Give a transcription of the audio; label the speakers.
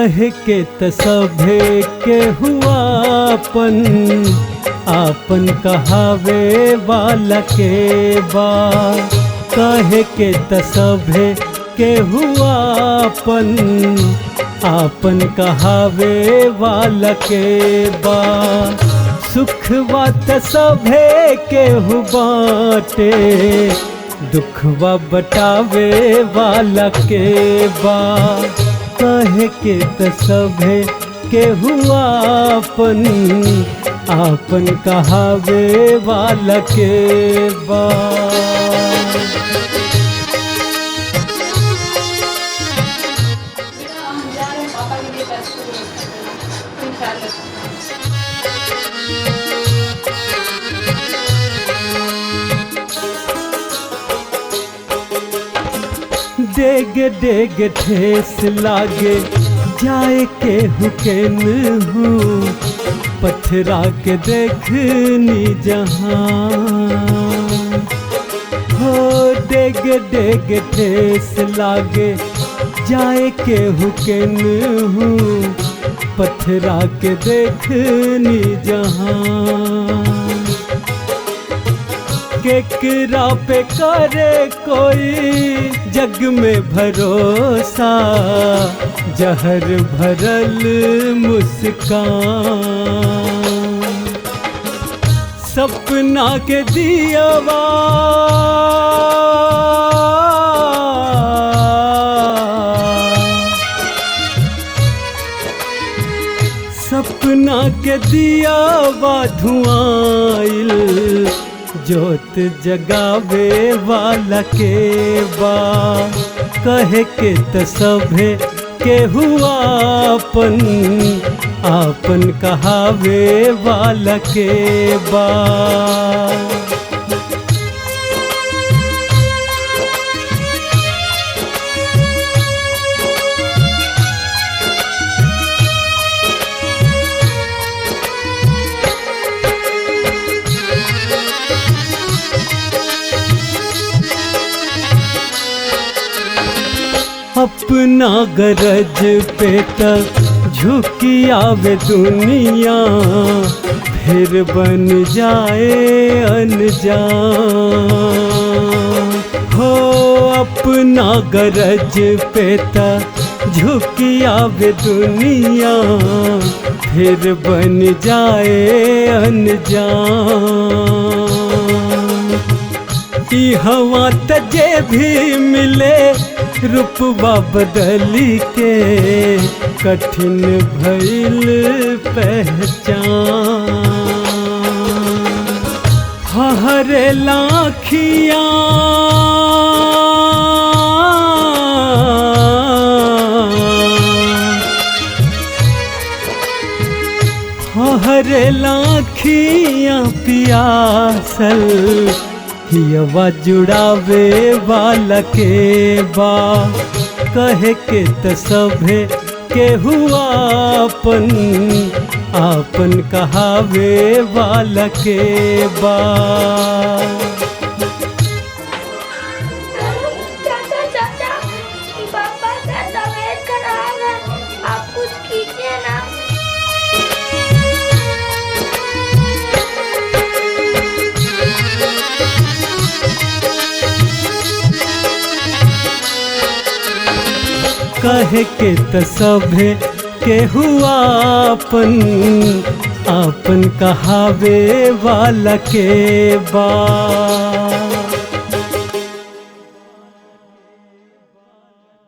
Speaker 1: कहे के त सभे के हुआ आपन कहावे वाला के बा। कहे के त सभे के हुआ आपन कहावे वाला के बा। सुखवा त सभे के हु बाटे दुखवा बटावे वाला के बा। कहे के त सभे के हुआ आपन कहावे वाला के बा। डेग डेग ठेस लागे जाए के हुकेन हूँ पथरा के देखनी जहाँ। हो डेग डेग ठेस लागे जाए के हुकेन हूँ पथरा के देखनी जहाँ। केकरा पे करे कोई जग में भरोसा जहर भरल मुस्कान। सपना के दियावा सपना के दियावा धुआंइल जोत जगावे वाला के बा। कहे के त सभे के हुआ आपन कहावे वाला के बा। अपना गरज पे तक झुकी आवे दुनिया फिर बन जाए अनजान। हो अपना गरज पे तक झुकी आवे दुनिया फिर बन जाए अनजान। ई हवा तजे भी मिले रूपवा बदली के कठिन भइल पहचान। हरे लाखियाँ हरे लाखियाँ पियासल हियवा जुड़ावे वाला के बा। कहे के त सभे के हुआ आपन कहावे वाला के बा।
Speaker 2: चाचा चाचा पापा का तबीयत खराब है, आप कुछ कीजिए ना।
Speaker 1: कहे के त सभे के हुआ आपन कहावे वाला के बा।